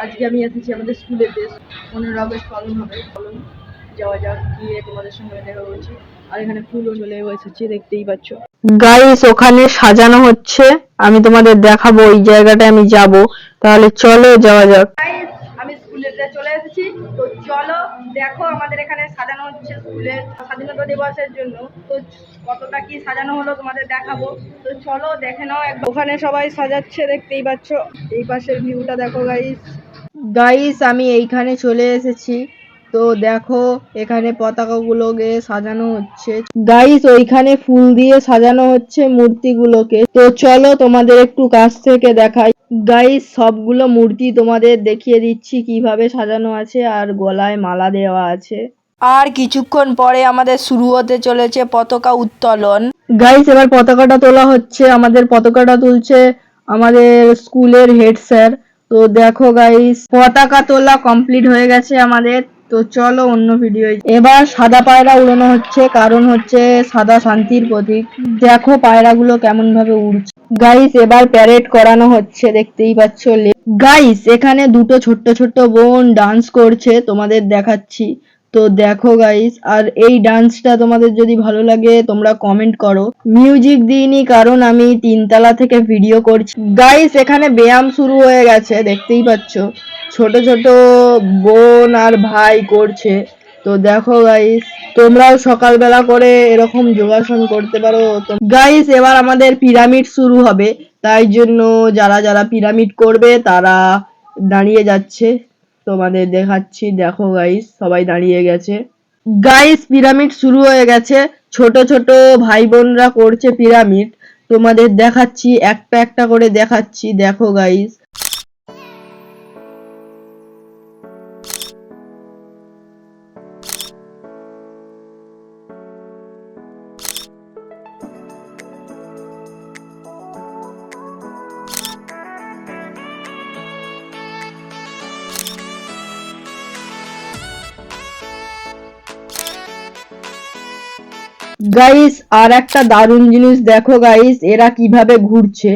আজকে আমি এসেছি আমাদের স্কুলেতে 15 আগস্ট পালন হবে। চলুন যাওয়া যাক, গিয়ে তোমাদের সঙ্গে দেখা করছি। আর এখানে ফুলও চলে এসেছে, দেখতেই পাচ্ছ গাইস। ওখানে সাজানো হচ্ছে, আমি তোমাদের দেখাবো ওই জায়গাটায় আমি যাব। তাহলে চলো যাওয়া যাক। আমি স্কুলেতে চলে এসেছি, তো চলো দেখো আমাদের এখানে সাজানো হচ্ছে স্কুলের স্বাধীনতা দিবসের জন্য। তো কতটা কি সাজানো হলো তোমাদের দেখাবো, তো চলো দেখে নাও। ওখানে সবাই সাজাচ্ছে, দেখতেই পাচ্ছ। এই পাশের ভিউটা দেখো গাইস। গাইস আমি এইখানে চলে এসেছি, তো দেখো এখানে পতাকাগুলোকে সাজানো হচ্ছে। গাইস ওইখানে ফুল দিয়ে সাজানো হচ্ছে মূর্তিগুলোকে। তো চলো তোমাদের একটু কাছ থেকে দেখাই। গাইস সবগুলো মূর্তি তোমাদের দেখিয়ে দিচ্ছি কিভাবে সাজানো আছে, আর গলায় মালা দেওয়া আছে। আর কিছুক্ষণ পরে আমাদের শুরু হতে চলেছে পতাকা উত্তোলন। গাইস এবার পতাকাটা তোলা হচ্ছে, আমাদের পতাকাটা তুলছে আমাদের স্কুলের হেড স্যার। তো দেখো গাইস পতাকা তোলা কমপ্লিট হয়ে গেছে আমাদের। তো চলো অন্য ভিডিও। এবার সাদা পায়রা উড়ানো হচ্ছে, কারণ হচ্ছে সাদা শান্তির প্রতীক। দেখো পায়রাগুলো কেমন ভাবে উড়ছে। গাইস এবার প্যারেড করানো হচ্ছে, দেখতেই পাচ্ছ। গাইস এখানে দুটো ছোট্ট ছোট্ট বোন ডান্স করছে, তোমাদের দেখাচ্ছি। তো দেখো গাইস, আর এই ডান্সটা তোমাদের যদি ভালো লাগে তোমরা কমেন্ট করো। মিউজিক দিইনি কারণ আমি 3 তলা থেকে ভিডিও করছি। গাইস এখানে ব্যায়াম শুরু হয়ে গেছে, দেখতেই পাচ্ছ। ছোট ছোট বোন আর ভাই করছে। তো দেখো গাইস তোমরাও সকালবেলা করে এরকম যোগাসন করতে পারো। তো গাইস এবার আমাদের পিরামিড শুরু হবে, তাই জন্য যারা যারা পিরামিড করবে তারা দাঁড়িয়ে যাচ্ছে। তোমাদের দেখাচ্ছি, দেখো গাইস সবাই দাঁড়িয়ে গেছে। গাইস পিরামিড শুরু হয়ে গেছে, ছোট ছোট ভাই বোনরা করছে পিরামিড। তোমাদের দেখাচ্ছি, একটা একটা করে দেখাচ্ছি, দেখো গাইস। গাইস আর একটা দারুণ জিনিস দেখো গাইস, এরা কিভাবে ঘুরছে।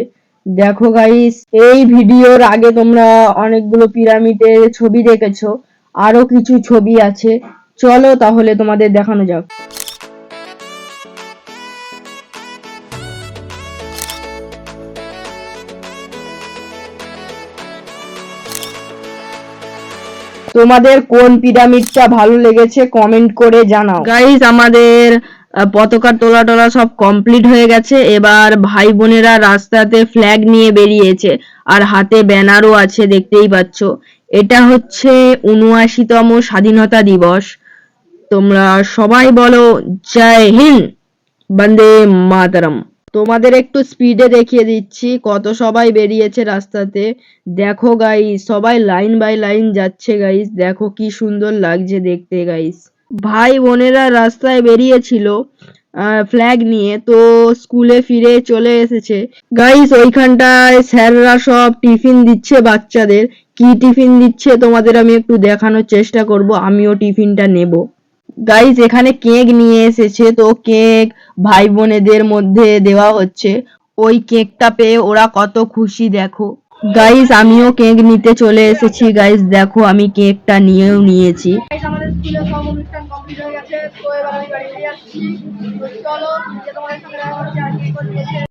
দেখো গাইস এই ভিডিওর আগে তোমরা অনেকগুলো পিরামিডের ছবি দেখেছো, আরো কিছু ছবি আছে। চলো তাহলে তোমাদের দেখানো যাক। তোমাদের কোন পিরামিডটা ভালো লেগেছে কমেন্ট করে জানাও। গাইস আমাদের পতাকা তোলা টোলা সব কমপ্লিট হয়ে গেছে। এবার ভাই বোনেরা রাস্তাতে ফ্ল্যাগ নিয়ে বেরিয়েছে, আর হাতে ব্যানারও আছে, দেখতেই পাচ্ছ। এটা হচ্ছে ৭৯তম স্বাধীনতা দিবস। তোমরা সবাই বলো জয় হিন্দ, বন্দে মাতরম। তোমাদের একটু স্পিডে দেখিয়ে দিচ্ছি কত সবাই বেরিয়েছে রাস্তাতে। দেখো গাইস সবাই লাইন বাই লাইন যাচ্ছে গাইস, দেখো কি সুন্দর লাগছে দেখতে গাইস। ভাই বোনেরা রাস্তায় বেরিয়েছিল ফ্ল্যাগ নিয়ে, তো স্কুলে ফিরে চলে এসেছে। গাইস ওইখানটায় স্যাররা সব টিফিন দিচ্ছে বাচ্চাদের। কি টিফিন দিচ্ছে তোমাদের আমি একটু দেখানোর চেষ্টা করব, আমিও টিফিনটা নেব। গাইস এখানে কেক নিয়ে এসেছে, তো কেক ভাই বোনেদের মধ্যে দেওয়া হচ্ছে। ওই কেকটা পেয়ে ওরা কত খুশি দেখো। গাইস আমিও কেক নিতে চলে এসেছি গাইস, দেখো আমি কেকটা নিয়েও নিয়েছি। গাইস আমাদের স্কুলে সব অনুষ্ঠান কমপ্লিট হয়ে গেছে, তো এবার আমি বাড়ি ফিরে যাচ্ছি। তো চলো তোমাদের সঙ্গে দেখা হচ্ছে।